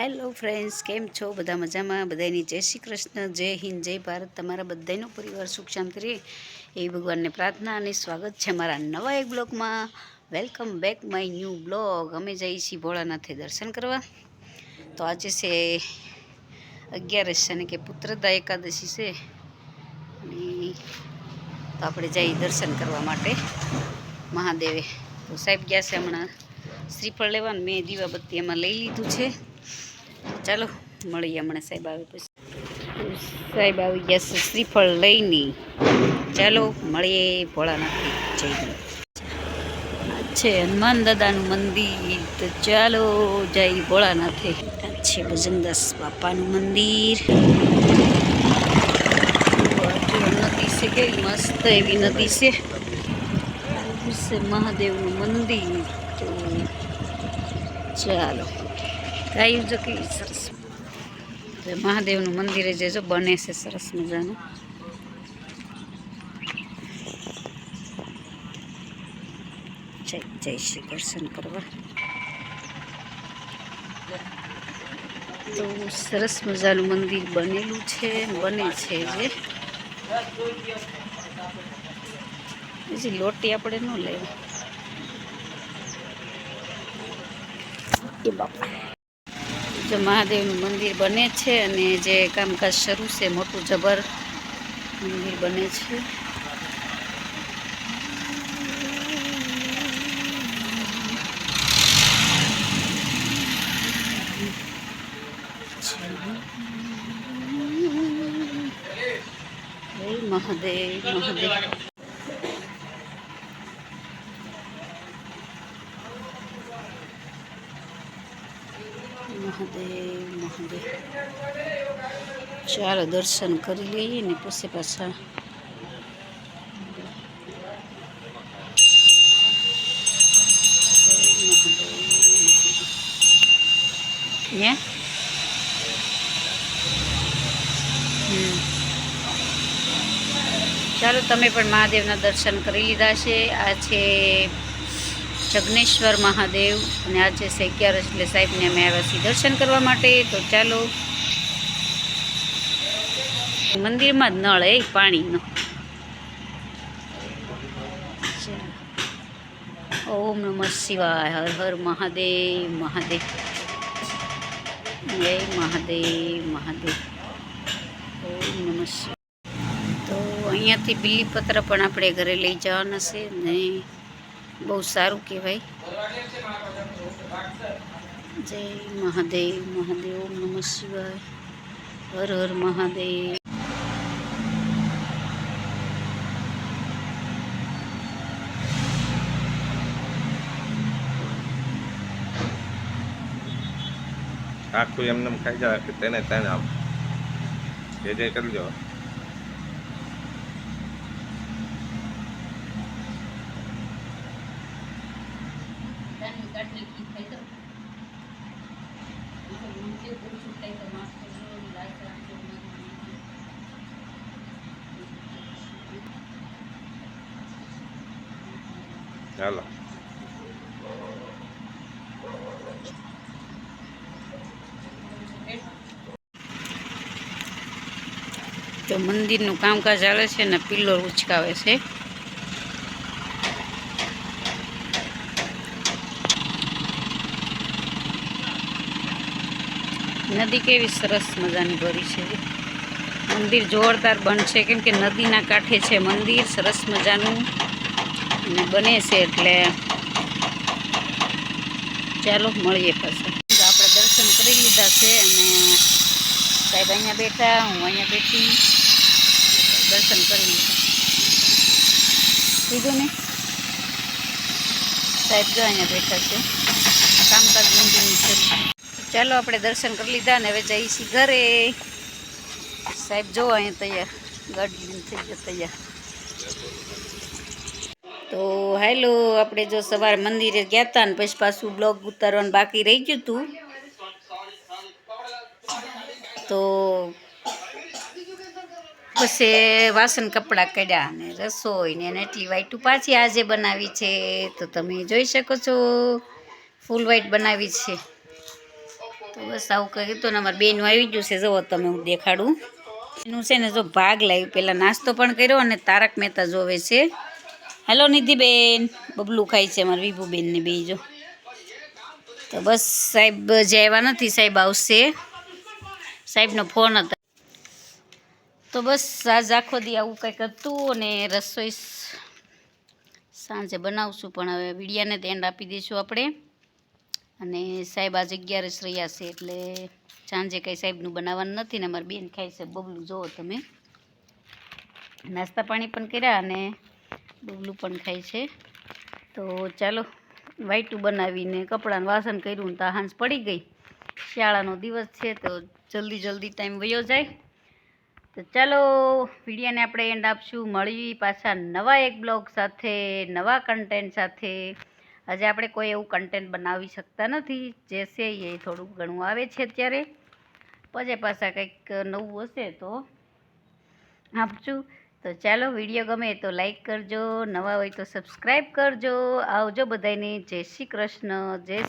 Hello friends, કેમ છો? બધા મજામાં? બધાની જય શ્રી કૃષ્ણ, જય હિન્દ, જય ભારત. તમારા બધાનો પરિવાર સુખ શાંતિ રહે એ ભગવાનને પ્રાર્થના અને સ્વાગત છે મારા નવા એક બ્લોગમાં. Welcome back my new blog. અમે જઈએ છીએ ભોળાનાથે દર્શન કરવા. તો આજે છે 11 અને કે પુત્રદા એકાદશી છે, અને તો આપણે જઈએ દર્શન કરવા માટે મહાદેવે. તો સાહેબ ગયા છે હમણાં શ્રીફળ લેવાનું, મેં દીવાબત્તી એમાં લઈ લીધું છે. ચાલો મળીએ હમણાં સાહેબ આવે પછી. સાહેબ આવી ગયા છે શ્રીફળ લઈને. ચાલો મળીએ ભોળાનાથે જઈને. છે હનુમાન દાદાનું મંદિર, તો ચાલો જઈ ભોળાનાથે. છે ભજનદાસ બાપાનું મંદિર. નદી છે, કેવી મસ્ત એવી નદી છે. મહાદેવનું મંદિર. તો ચાલો ગાયું જો કેવી સરસ. મહાદેવનું મંદિર જે જો બને છે સરસ મજાનું. જય શ્રી દર્શન કરવા. તો સરસ મજાનું મંદિર બનેલું છે, બને છે. જે લોટી આપણે ન લેવી એ બાપા. જો મહાદેવનું મંદિર બને છે, અને જે કામકાજ શરૂ છે, મોટું જબર મંદિર બને છે. મહાદેવ મહાદેવ. મહાદેવ મહાદેવ. ચાલો દર્શન કરી લઈએ ને પછી પાછા. ચાલો તમે પણ મહાદેવના દર્શન કરી લીધા છે. આ છે જગનેશ્વર મહાદેવ, અને આજે છે 11 એટલે સાહેબને અમે આવ્યા છીએ દર્શન કરવા માટે. તો ચાલો મંદિરમાં જ નળ પાણીનો. ઓમ નમઃ શિવાય. હર હર મહાદેવ મહાદેવ. જય મહાદેવ મહાદેવ. ઓમ નમઃ શિવાય. તો અહીંયાથી બીલીપત્ર પણ આપણે ઘરે લઈ જવાના છે ને, બહુ સારું કહેવાય. જય મહાદેવ મહાદેવ. ઓમ નમઃ શિવાય. હર હર મહાદેવ. આખું એમને ખાઈ જાય કે તેને આમ જે કરજો. ચાલો તો મંદિરનું કામકાજ ચાલે છે ને, પિલ્લર ઉચકાવે છે. નદી કેવી સરસ મજાની ભરી છે. મંદિર જોરદાર બનશે, કેમ કે નદીના કાંઠે છે મંદિર. સરસ મજાનું અને બને છે. એટલે ચાલો મળીએ પાછા. આપણે દર્શન કરી લીધા છે, અને સાહેબ અહીંયા બેઠા, હું અહીંયા બેઠી. દર્શન કરી લીધા કીધું ને. સાહેબ જો અહીંયા બેઠા છે, કામકાજ મંદિરનું છે. ચાલો આપણે દર્શન કરી લીધા ને હવે જઈએ છીએ ઘરે. સાહેબ જો અહીંયા તૈયાર, ગાડી લઈને થઈ ગયા તૈયાર. તો હેલો, આપણે જો સવારે મંદિરે ગયા હતા ને પછી પાછું બ્લોગ ઉતારવાનું બાકી રહી ગયું હતું. તો પછી વાસણ કપડાં કાઢ્યા ને રસોઈ ને એટલી વાઈટું પાછી આજે બનાવી છે. તો તમે જોઈ શકો છો, ફૂલ વાઈટ બનાવી છે. તો બસ આવું કહ્યું તો ને અમારે બેનું આવી ગયું છે, જુઓ તમે હું દેખાડું. એનું છે ને જો ભાગ લાવ્યું, પહેલાં નાસ્તો પણ કર્યો અને તારક મહેતા જોવે છે. હેલો નિધિબેન, બબલું ખાય છે અમારા વિભુબેનને બે જો. તો બસ સાહેબ જે આવ્યા નથી, સાહેબ આવશે, સાહેબનો ફોન હતો. તો બસ આજ આખો દી આવું કંઈક હતું અને રસોઈ સાંજે બનાવશું, પણ હવે વિડીયાને જ એન્ડ આપી દઈશું આપણે. અને સાહેબ આજે 11 રહ્યા છે એટલે સાંજે કંઈ સાહેબનું બનાવવાનું નથી ને અમારી બેન ખાય છે બબલું, જુઓ તમે. નાસ્તા પાણી પણ કર્યા અને બબલું પણ ખાય છે. તો ચાલો વાઈટું બનાવીને કપડાં વાસણ કર્યું તો હાંસ પડી ગઈ. શાળાનો દિવસ છે તો જલ્દી ટાઈમ વયો જાય. તો ચાલો વિડીયોને આપણે એન્ડ આપશું, મળીએ પાછા નવા એક બ્લોગ સાથે, નવા કન્ટેન્ટ સાથે. આજે આપણે કોઈ એવું કન્ટેન્ટ બનાવી શકતા નથી, જે છે એ થોડુંક ઘણું આવે છે અત્યારે. પછી પાછા કંઈક નવું હશે તો આપશું. તો ચાલો વિડીયો ગમે તો લાઈક કરજો, નવા હોય તો સબસ્ક્રાઈબ કરજો. આવજો બધાને, જય શ્રી કૃષ્ણ, જય